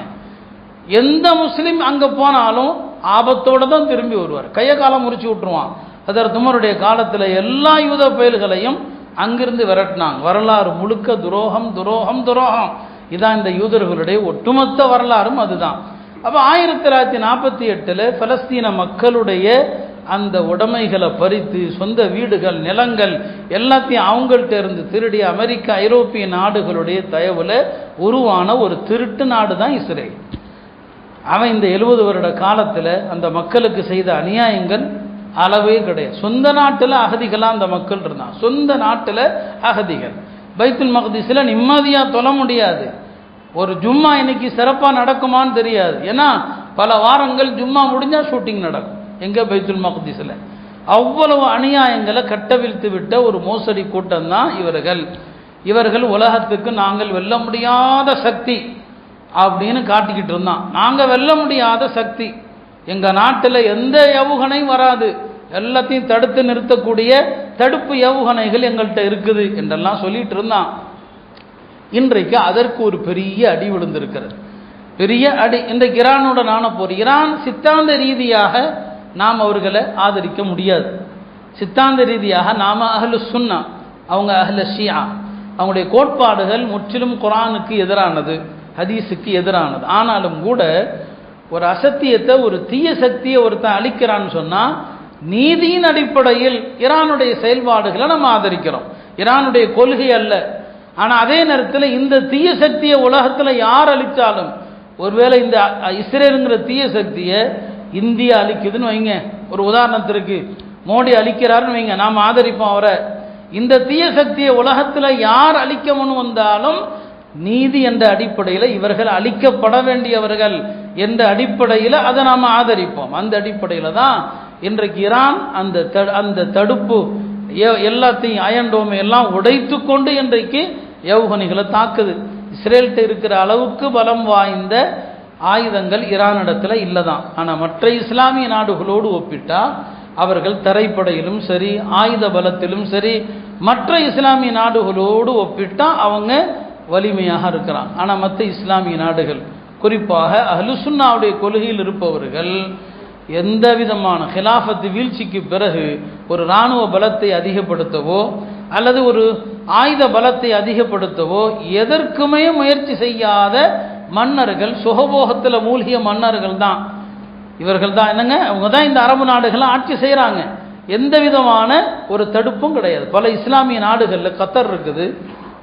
எந்த முஸ்லீம் அங்கே போனாலும் ஆபத்தோடு தான் திரும்பி வருவார், கையை காலம் முறிச்சு விட்டுருவான். அதற்கு உமருடைய காலத்தில் எல்லா யூத பயல்களையும் அங்கிருந்து விரட்டினாங்க. வரலாறு முழுக்க துரோகம் துரோகம் துரோகம், இதான் இந்த யூதர்களுடைய ஒட்டுமொத்த வரலாறும் அதுதான். அப்போ 1948 பலஸ்தீன மக்களுடைய அந்த உடைமைகளை பறித்து சொந்த வீடுகள் நிலங்கள் எல்லாத்தையும் அவங்கள்ட்ட இருந்து திருடி அமெரிக்கா ஐரோப்பிய நாடுகளுடைய தயவுல உருவான ஒரு திருட்டு நாடு தான் இஸ்ரேல். அவன் இந்த 70 வருட காலத்தில் அந்த மக்களுக்கு செய்த அநியாயங்கள் அளவே கிடையாது. சொந்த நாட்டில் அகதிகளாக அந்த மக்கள் இருந்தான், சொந்த நாட்டில் அகதிகள். பைத்துல் மக்திஸில் நிம்மதியாக தொழ முடியாது. ஒரு ஜும்மா இன்னைக்கு சிறப்பாக நடக்குமான்னு தெரியாது, ஏன்னா பல வாரங்கள் ஜும்மா முடிஞ்சால் ஷூட்டிங் நடக்கும் எங்கே, பைத்துல் மக்திஸில். அவ்வளவு அநியாயங்களை கட்டவிழ்த்து விட்ட ஒரு மோசடி கூட்டம் தான் இவர்கள். இவர்கள் உலகத்துக்கு நாங்கள் வெல்ல முடியாத சக்தி, அப்படின்னு காட்டிக்கிட்டு இருந்தான். நாங்கள் வெல்ல முடியாத சக்தி, எங்கள் நாட்டில் எந்த ஏவுகணையும் வராது, எல்லாத்தையும் தடுத்து நிறுத்தக்கூடிய தடுப்பு ஏவுகணைகள் எங்கள்கிட்ட இருக்குது என்றெல்லாம் சொல்லிட்டு இருந்தான். இன்றைக்கு அதற்கு ஒரு பெரிய அடி விழுந்திருக்கிறது, பெரிய அடி. இன்றைக்கு ஈரானுடனான போர். ஈரான் சித்தாந்த ரீதியாக நாம் அவர்களை ஆதரிக்க முடியாது. சித்தாந்த ரீதியாக நாம் அஹ்லு சுன்னா, அவங்க அஹ்ல ஷியா. அவங்களுடைய கோட்பாடுகள் முற்றிலும் குர்ஆனுக்கு எதிரானது, ஹதீஸுக்கு எதிரானது. ஆனாலும் கூட ஒரு அசத்தியத்தை, ஒரு தீய சக்தியை ஒருத்தன் அழிக்கிறான்னு சொன்னால் நீதியின் அடிப்படையில் ஈரானுடைய செயல்பாடுகளை நம்ம ஆதரிக்கிறோம், ஈரானுடைய கொள்கை அல்ல. ஆனால் அதே நேரத்தில் இந்த தீய சக்தியை உலகத்தில் யார் அழித்தாலும், ஒருவேளை இந்த இஸ்ரேலுங்கிற தீய சக்தியை இந்தியா அழிக்குதுன்னு வைங்க, ஒரு உதாரணத்திற்கு மோடி அழிக்கிறாருன்னு வைங்க, நாம் ஆதரிப்போம் அவரை. இந்த தீய சக்தியை உலகத்தில் யார் அழிக்கணும்னு வந்தாலும் நீதி என்ற அடிப்படையில் இவர்கள் அழிக்கப்பட வேண்டியவர்கள் என்ற அடிப்படையில் அதை நாம் ஆதரிப்போம். அந்த அடிப்படையில் தான் இன்றைக்கு ஈரான் அந்த தடுப்பு எல்லாத்தையும் அயன்டோமை எல்லாம் உடைத்து கொண்டு இன்றைக்கு ஏவுகணைகளை தாக்குது. இஸ்ரேல்கிட்ட இருக்கிற அளவுக்கு பலம் வாய்ந்த ஆயுதங்கள் ஈரானிடத்தில் இல்லை தான். ஆனால் மற்ற இஸ்லாமிய நாடுகளோடு ஒப்பிட்டா அவர்கள் தரைப்படையிலும் சரி, ஆயுத பலத்திலும் சரி, மற்ற இஸ்லாமிய நாடுகளோடு ஒப்பிட்டா அவங்க வலிமையாக இருக்கிறாங்க. ஆனால் மற்ற இஸ்லாமிய நாடுகள், குறிப்பாக அஹ்லு சுன்னாவுடைய கொள்கையில் இருப்பவர்கள், எந்த விதமான ஹிலாஃபத்து வீழ்ச்சிக்கு பிறகு ஒரு இராணுவ பலத்தை அதிகப்படுத்தவோ அல்லது ஒரு ஆயுத பலத்தை அதிகப்படுத்தவோ எதற்குமே முயற்சி செய்யாத மன்னர்கள், சுகபோகத்தில் மூழ்கிய மன்னர்கள் தான் இவர்கள் தான். என்னங்க, அவங்க தான் இந்த அரபு நாடுகளை ஆட்சி செய்கிறாங்க. எந்த விதமான ஒரு தடுப்பும் கிடையாது. பல இஸ்லாமிய நாடுகளில் கத்தர் இருக்குது,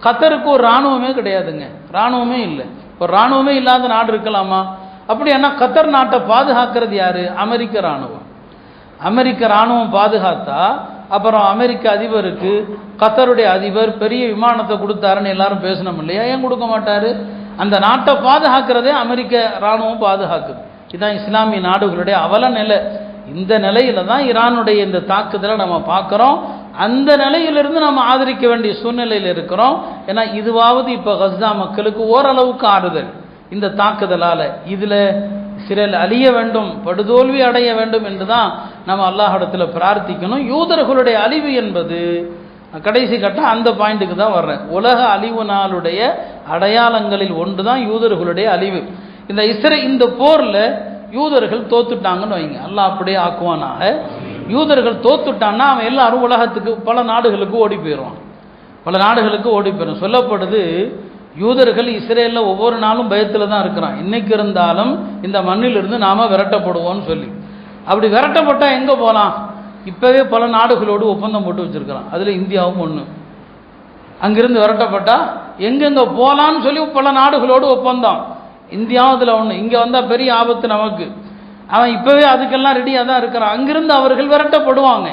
கத்தருக்கு ஒரு இராணுவமே கிடையாதுங்க, இராணுவமே இல்லை. ஒரு இராணுவமே இல்லாத நாடு இருக்கலாமா? அப்படி என்ன, கத்தர் நாட்டை பாதுகாக்கிறது யாரு? அமெரிக்க இராணுவம். அமெரிக்க இராணுவம் பாதுகாத்தா அப்புறம் அமெரிக்க அதிபருக்கு கத்தருடைய அதிபர் பெரிய விமானத்தை கொடுத்தாருன்னு எல்லாரும் பேசணும் இல்லையா? ஏன் கொடுக்க மாட்டாரு? அந்த நாட்டை பாதுகாக்கிறதே அமெரிக்க இராணுவம் பாதுகாக்குது. இதுதான் இஸ்லாமிய நாடுகளுடைய அவல நிலை. இந்த நிலையில தான் ஈரானுடைய இந்த தாக்குதலை நம்ம பார்க்குறோம். அந்த நிலையிலிருந்து நம்ம ஆதரிக்க வேண்டிய சூழ்நிலையில் இருக்கிறோம். ஏன்னா இதுவாவது இப்போ கஸ்ஸா மக்களுக்கு ஓரளவுக்கு ஆறுதல் இந்த தாக்குதலால். இதில் இஸ்ரேல் அழிய வேண்டும், படுதோல்வி அடைய வேண்டும் என்று தான் நம்ம அல்லாஹ்விடத்தில் பிரார்த்திக்கணும். யூதர்களுடைய அழிவு என்பது கடைசி கட்டம் அந்த பாயிண்ட்டுக்கு தான் வர்றேன். உலக அழிவு நாளுடைய அடையாளங்களில் ஒன்று தான் யூதர்களுடைய அழிவு. இந்த போரில் யூதர்கள் தோத்துட்டாங்கன்னு வைங்க, அல்லாஹ் அப்படியே ஆக்குவானாக. யூதர்கள் தோத்துட்டான்னா அவன் எல்லாரும் உலகத்துக்கு பல நாடுகளுக்கு ஓடி போயிடுவான், பல நாடுகளுக்கு ஓடி போயிடும். சொல்லப்படுது யூதர்கள் இஸ்ரேலில் ஒவ்வொரு நாளும் பயத்தில் தான் இருக்கிறான், இன்னைக்கு இருந்தாலும் இந்த மண்ணிலிருந்து நாம் விரட்டப்படுவோம்னு சொல்லி. அப்படி விரட்டப்பட்டால் எங்கே போகலாம்? இப்போவே பல நாடுகளோடு ஒப்பந்தம் போட்டு வச்சுருக்கிறான், அதில் இந்தியாவும் ஒன்று. அங்கிருந்து விரட்டப்பட்டால் எங்கெங்கே போகலான்னு சொல்லி பல நாடுகளோடு ஒப்பந்தம். இந்தியாவும் அதில் ஒன்று. இங்கே வந்தால் பெரிய ஆபத்து நமக்கு. அவன் இப்போவே அதுக்கெல்லாம் ரெடியாக தான் இருக்கிறான். அங்கிருந்து அவர்கள் விரட்டப்படுவாங்க.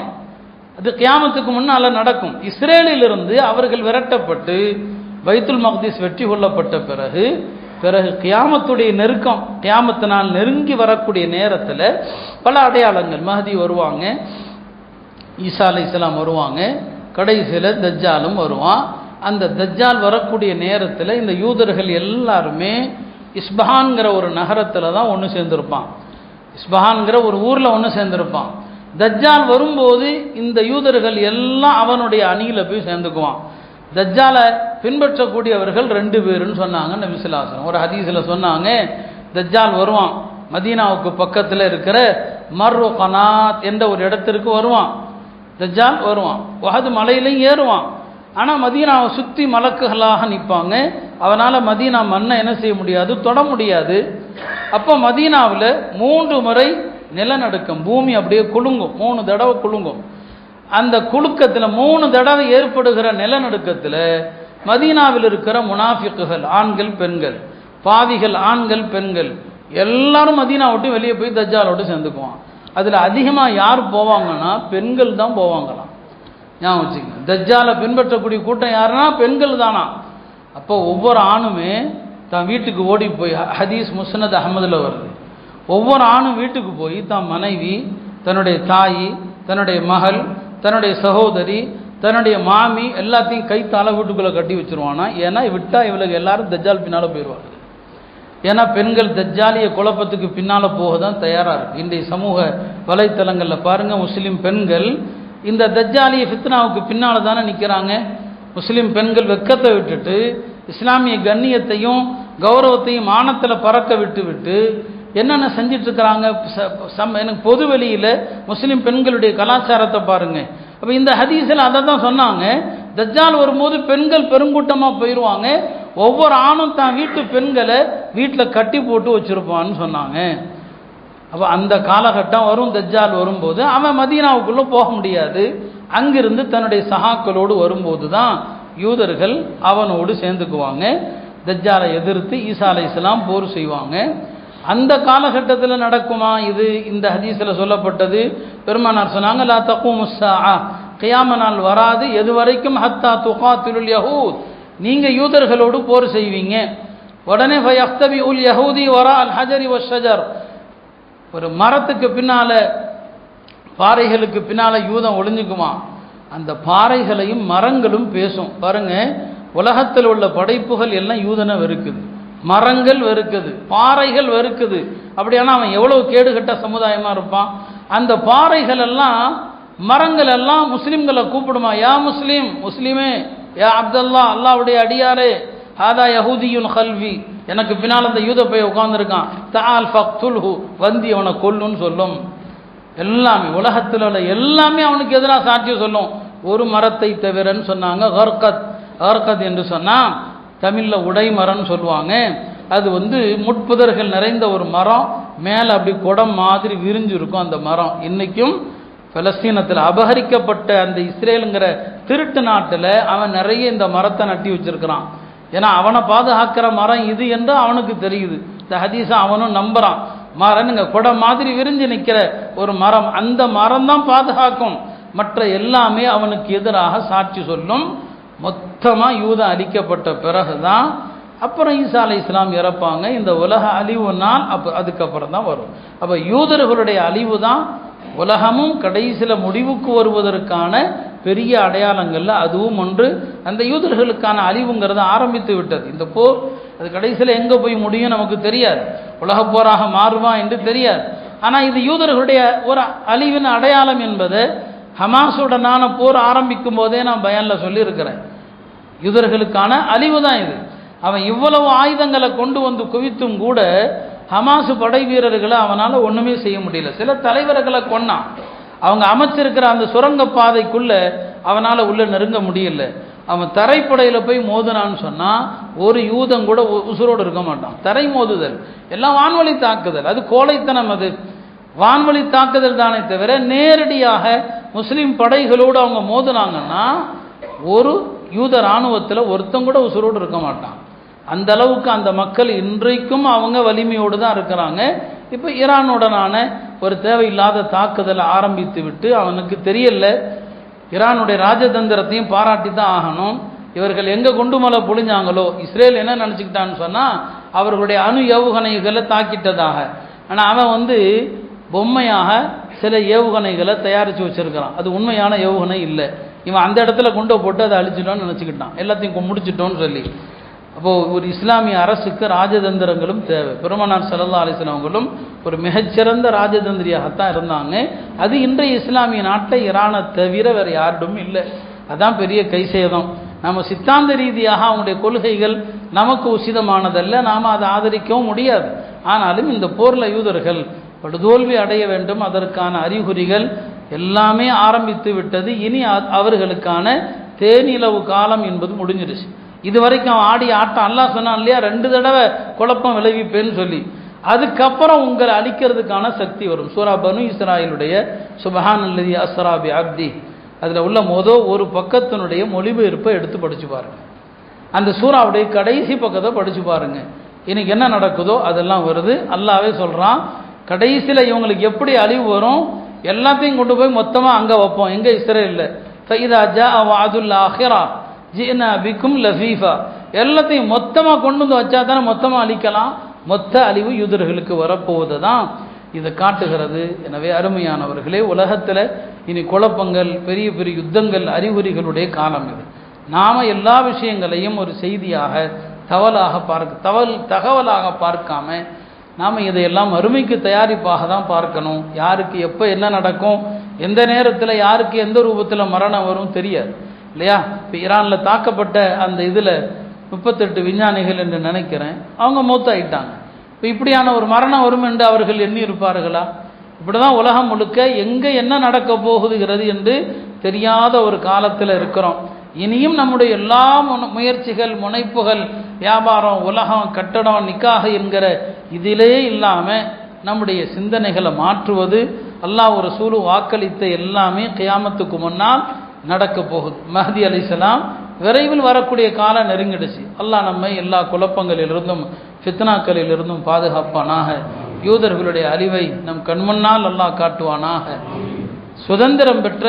அது கியாமத்துக்கு முன்னால் நடக்கும். இஸ்ரேலிலிருந்து அவர்கள் விரட்டப்பட்டு பைத்துல் மக்திஸ் வெற்றி கொள்ளப்பட்ட பிறகு கியாமத்துடைய நெருக்கம், கியாமத்து நாள் நெருங்கி வரக்கூடிய நேரத்தில் பல அடையாளங்கள், மஹதி வருவாங்க, ஈசா அலைஹிஸ்ஸலாம் வருவாங்க, கடைசியில் தஜ்ஜாலும் வருவான். அந்த தஜ்ஜால் வரக்கூடிய நேரத்தில் இந்த யூதர்கள் எல்லாருமே இஸ்பஹான்கிற ஒரு நகரத்தில் தான் ஒன்று சேர்ந்திருப்பான், இஸ்பஹான்கிற ஒரு ஊரில் ஒன்று சேர்ந்திருப்பான். தஜ்ஜால் வரும்போது இந்த யூதர்கள் எல்லாம் அவனுடைய அணியில் போய் சேர்ந்துக்குவான். தஜ்ஜாலை பின்பற்றக்கூடியவர்கள் 2 பேருன்னு சொன்னாங்க நபி ஸல்லல்லாஹு அலைஹி வஸல்லம். ஒரு ஹதீஸில் சொன்னாங்க, தஜ்ஜால் வருவான், மதீனாவுக்கு பக்கத்தில் இருக்கிற மர்ரு கனாத் என்ற ஒரு இடத்திற்கு வருவான். தஜ்ஜால் வருவான், வஹது மலையிலையும் ஏறுவான். ஆனால் மதீனாவை சுற்றி மலக்குகளாக நிற்பாங்க. அவனால் மதீனா மண்ணை என்ன செய்ய முடியாது, தொட முடியாது. அப்போ மதீனாவில் 3 முறை நிலநடுக்கம், பூமி அப்படியே குலுங்கும், 3 தடவை குலுங்கும். அந்த குலுக்கத்தில் 3 தடவை ஏற்படுகிற நிலநடுக்கத்தில் மதீனாவில் இருக்கிற முனாஃபிக்குகள், ஆண்கள் பெண்கள், பாவிகள் ஆண்கள் பெண்கள் எல்லாரும் மதீனா விட்டு வெளியே போய் தஜ்ஜாலோடு சேர்ந்துக்குவான். அதில் அதிகமாக யார் போவாங்கன்னா பெண்கள் தான் போவாங்களாம். ஞாபகம் வச்சுக்கங்க, தஜ்ஜாலை பின்பற்றக்கூடிய கூட்டம் யாருன்னா பெண்கள் தானா. அப்போ ஒவ்வொரு ஆணுமே தான் வீட்டுக்கு ஓடி போய், ஹதீஸ் முஸ்னத் அஹமதில் வருது, ஒவ்வொரு ஆணும் வீட்டுக்கு போய் தான் மனைவி, தன்னுடைய தாய், தன்னுடைய மகள், தன்னுடைய சகோதரி, தன்னுடைய மாமி எல்லாத்தையும் கைத்தால வீட்டுக்குள்ளே கட்டி வச்சுருவானா. ஏன்னா விட்டா இவளுக்கு எல்லாரும் தஜ்ஜால் பின்னால் போயிடுவாங்க. ஏன்னா பெண்கள் தஜ்ஜாலிய குழப்பத்துக்கு பின்னால் போக தான் தயாராக இருக்கு. இன்றைய சமூக வலைத்தளங்களில் பாருங்கள், முஸ்லீம் பெண்கள் இந்த தஜ்ஜாலிய ஃபித்னாவுக்கு பின்னால் தானே நிற்கிறாங்க. முஸ்லீம் பெண்கள் வெக்கத்தை விட்டுட்டு இஸ்லாமிய கண்ணியத்தையும் கௌரவத்தையும் மானத்தில் பறக்க விட்டு என்னென்ன செஞ்சிட்டு இருக்கிறாங்க. எனக்கு பொது வெளியில் முஸ்லீம் பெண்களுடைய கலாச்சாரத்தை பாருங்க. அப்போ இந்த ஹதீஸில் அதை தான் சொன்னாங்க, தஜ்ஜால் வரும்போது பெண்கள் பெருங்கூட்டமாக போயிடுவாங்க, ஒவ்வொரு ஆணும் தான் வீட்டு பெண்களை வீட்டில் கட்டி போட்டு வச்சுருப்பான்னு சொன்னாங்க. அப்போ அந்த காலகட்டம் வரும், தஜ்ஜால் வரும்போது அவன் மதீனாவுக்குள்ளே போக முடியாது. அங்கிருந்து தன்னுடைய சகாக்களோடு வரும்போது தான் யூதர்கள் அவனோடு சேர்ந்துக்குவாங்க. தஜ்ஜாலை எதிர்த்து ஈசா அலைஹிஸ்ஸலாம் போர் செய்வாங்க. அந்த காலகட்டத்தில் நடக்குமா இது? இந்த ஹதீஸில் சொல்லப்பட்டது. பெருமானார் சொன்னாங்க, லா தகூமு ஸாஅ, கியாம நாள் வராது, எது வரைக்கும் ஹத்தா துகாத்திலுல் யஹூத், நீங்கள் யூதர்களோடு போர் செய்வீங்க. உடனே ஃபயக்தபி உல் யஹூதி வரா அல் ஹஜரி வஷ்ஷஜர், ஒரு மரத்துக்கு பின்னால் பாறைகளுக்கு பின்னால் யூதம் ஒளிஞ்சுக்குமா. அந்த பாறைகளையும் மரங்களும் பேசும். பாருங்க, உலகத்தில் உள்ள படைப்புகள் எல்லாம் யூதனை வெறுக்குது, மரங்கள் வெறுக்குது, பாறைகள் வெறுக்குது. அப்படியானா அவன் எவ்வளவு கேடுகட்ட சமுதாயமாக இருப்பான். அந்த பாறைகள் எல்லாம் மரங்கள் எல்லாம் முஸ்லீம்களை கூப்பிடுமா, யா முஸ்லீம், முஸ்லீமே, யா அப்துல்லா, அல்லாவுடைய அடியாரே, ஹாதா யஹூதியுன் கல்வி, எனக்கு பின்னால் அந்த யூத போய் உட்கார்ந்துருக்கான், தஆல் ஃபக்துல்ஹு, வந்து அவனை கொல்லுன்னு சொல்லும். எல்லாமே உலகத்தில் உள்ள எல்லாமே அவனுக்கு எதிராக சாட்சியம் சொல்லும், ஒரு மரத்தை தவிரன்னு சொன்னாங்க. ஹர்கத் என்று சொன்னால் தமிழில் உடைமரம்னு சொல்லுவாங்க. அது முட்புதர்கள் நிறைந்த ஒரு மரம், மேலே அப்படி குடம் மாதிரி விரிஞ்சு இருக்கும் அந்த மரம். இன்றைக்கும் பலஸ்தீனத்தில் அபகரிக்கப்பட்ட அந்த இஸ்ரேலுங்கிற திருட்டு நாட்டில் அவன் நிறைய இந்த மரத்தை நட்டி வச்சிருக்கிறான். ஏன்னா அவனை பாதுகாக்கிற மரம் இது என்று அவனுக்கு தெரியுது. இந்த ஹதீஸை அவனும் நம்புறான். மரனுங்க குடம் மாதிரி விரிஞ்சு நிற்கிற ஒரு மரம், அந்த மரம் தான் பாதுகாக்கும், மற்ற எல்லாமே அவனுக்கு எதிராக சாட்சி சொல்லும். மொத்தமாக யூதம் அழிக்கப்பட்ட பிறகுதான் அப்புறம் ஈசா அலைஹிஸ்ஸலாம் இறப்பாங்க. இந்த உலக அழிவு நாள் அதுக்கப்புறம் தான் வரும். அப்போ யூதர்களுடைய அழிவு தான் உலகமும் கடைசியில் முடிவுக்கு வருவதற்கான பெரிய அடையாளங்கள்ல அதுவும் ஒன்று. அந்த யூதர்களுக்கான அழிவுங்கிறத ஆரம்பித்து விட்டது. இந்த போர் அது கடைசியில் எங்கே போய் முடியும் நமக்கு தெரியாது, உலக போராக மாறுமா என்று தெரியாது. ஆனால் இது யூதர்களுடைய ஒரு அழிவின் அடையாளம் என்பது ஹமாஸுடனான போர் ஆரம்பிக்கும் போதே நான் பயானில் சொல்லியிருக்கிறேன். யூதர்களுக்கான அழிவு தான் இது. அவன் இவ்வளவு ஆயுதங்களை கொண்டு வந்து குவித்தும் கூட ஹமாஸ் படை வீரர்களை அவனால் ஒன்றுமே செய்ய முடியல. சில தலைவர்களை கொன்னான், அவங்க அமைச்சிருக்கிற அந்த சுரங்க பாதைக்குள்ள அவனால் உள்ள நெருங்க முடியல. அவன் தரைப்படையில் போய் மோதுனான்னு சொன்னால் ஒரு யூதம் கூட உசுரோடு இருக்க மாட்டான். தரை மோதுதல் எல்லாம் வான்வழி தாக்குதல், அது கோழைத்தனம். அது வான்வழி தாக்குதல் தானே தவிர நேரடியாக முஸ்லீம் படைகளோடு அவங்க மோதுனாங்கன்னா ஒரு யூத இராணுவத்தில் ஒருத்தம் கூட உசுரோடு இருக்க மாட்டான். அந்த அளவுக்கு அந்த மக்கள் இன்றைக்கும் அவங்க வலிமையோடு தான் இருக்கிறாங்க. இப்போ ஈரானுடனான ஒரு தேவையில்லாத தாக்குதலை ஆரம்பித்து விட்டு அவனுக்கு தெரியல, ஈரானுடைய ராஜதந்திரத்தையும் பாராட்டி தான் ஆகணும். இவர்கள் எங்கே குண்டு மலை பொழிஞ்சாங்களோ இஸ்ரேல் என்ன நினச்சிக்கிட்டான்னு சொன்னால் அவர்களுடைய அணு ஏவுகணைகளை தாக்கிட்டதாக. ஆனால் அவன் பொம்மையாக சில ஏவுகணைகளை தயாரித்து வச்சுருக்கிறான். அது உண்மையான ஏவுகணை இல்லை. இவன் அந்த இடத்துல குண்டை போட்டு அதை அழிச்சிட்டோன்னு நினச்சிக்கிட்டான், எல்லாத்தையும் முடிச்சிட்டோன்னு சொல்லி. அப்போது ஒரு இஸ்லாமிய அரசுக்கு ராஜதந்திரங்களும் தேவை. பெருமானார் ஸல்லல்லாஹு அலைஹி வஸல்லம் அவங்களும் ஒரு மிகச்சிறந்த ராஜதந்திரியாகத்தான் இருந்தாங்க. அது இன்றைய இஸ்லாமிய நாட்டை ஈரானை தவிர வேறு யாரிடம் இல்லை. அதான் பெரிய கைசேதம். நம்ம சித்தாந்த ரீதியாக அவங்களுடைய கொள்கைகள் நமக்கு உசிதமானதல்ல, நாம் அதை ஆதரிக்கவும் முடியாது. ஆனாலும் இந்த போரில் யூதர்கள் படுதோல்வி அடைய வேண்டும், அதற்கான அறிகுறிகள் எல்லாமே ஆரம்பித்து விட்டது. இனி அவர்களுக்கான தேனிலவு காலம் என்பது முடிஞ்சிருச்சு. இது வரைக்கும் அவன் ஆடி ஆட்டம் அல்லாஹ் சொன்னான் இல்லையா, 2 தடவை குழப்பம் விளைவிப்பேன்னு சொல்லி. அதுக்கப்புறம் உங்களை அழிக்கிறதுக்கான சக்தி வரும். சூரா பனு இஸ்ராயிலுடைய சுப்ஹானல்லதி அஸ்ரா பி அப்தி, அதில் உள்ள ஒரு பக்கத்தினுடைய மொழிபெயர்ப்பை எடுத்து படிச்சு பாருங்க. அந்த சூறாவுடைய கடைசி பக்கத்தை படிச்சு பாருங்க. இன்னைக்கு என்ன நடக்குதோ அதெல்லாம் வருது. அல்லாஹ்வே சொல்கிறான், கடைசியில் இவங்களுக்கு எப்படி அழிவு வரும், எல்லாத்தையும் கொண்டு போய் மொத்தமாக அங்கே வைப்போம். எங்கே இஸ்ரேலில் ஃபைதா ஜாஅ வஅதுல் ஆஹிரா ஜினா பிக்கும் லஃபீஃபா, எல்லாத்தையும் மொத்தமாக கொண்டு வந்து வச்சா தானே மொத்தமாக அழிக்கலாம். மொத்த அழிவு யூதர்களுக்கு வரப்போவது தான் இதை காட்டுகிறது. எனவே அருமையானவர்களே, உலகத்தில் இனி குழப்பங்கள், பெரிய பெரிய யுத்தங்கள், அறிகுறிகளுடைய காலம் இது. நாம் எல்லா விஷயங்களையும் ஒரு செய்தியாக தகவலாக பார்க்காம நாம் இதையெல்லாம் அருமைக்கு தயாரிப்பாக தான் பார்க்கணும். யாருக்கு எப்போ என்ன நடக்கும், எந்த நேரத்தில் யாருக்கு எந்த ரூபத்தில் மரணம் வரும் தெரியாது இல்லையா? இப்போ ஈரானில் தாக்கப்பட்ட அந்த இதில் 38 விஞ்ஞானிகள் என்று நினைக்கிறேன், அவங்க மூத்தாயிட்டாங்க. இப்போ இப்படியான ஒரு மரணம் வரும் என்று அவர்கள் எண்ணி இருப்பார்களா? இப்படி தான் உலகம் முழுக்க எங்கே என்ன நடக்க போகுதுகிறது என்று தெரியாத ஒரு காலத்தில் இருக்கிறோம். இனியும் நம்முடைய எல்லா முயற்சிகள், முனைப்புகள், வியாபாரம், உலகம், கட்டடம், நிக்காக என்கிற இதிலே இல்லாமல் நம்முடைய சிந்தனைகளை மாற்றுவது, அல்லாஹ் ஒரு ரசூல் வாக்களித்த எல்லாமே கியாமத்துக்கு முன்னால் நடக்க போகுது. மஹ்தி அலைஹிஸ்ஸலாம் விரைவில் வரக்கூடிய காலம் நெருங்கிடுச்சு. அல்லாஹ் நம்மை எல்லா குழப்பங்களிலிருந்தும் ஃபித்னாக்களிலிருந்தும் பாதுகாப்பானாக. யூதர்களுடைய அழிவை நம் கண்முன்னால் அல்லாஹ் காட்டுவானாக. சுதந்திரம் பெற்ற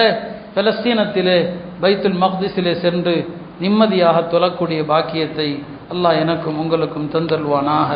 பலஸ்தீனத்திலே பைத்துல் மக்திஸிலே சென்று நிம்மதியாக தொழக்கூடிய பாக்கியத்தை அல்லாஹ் எனக்கும் உங்களுக்கும் தந்தல்வானாக.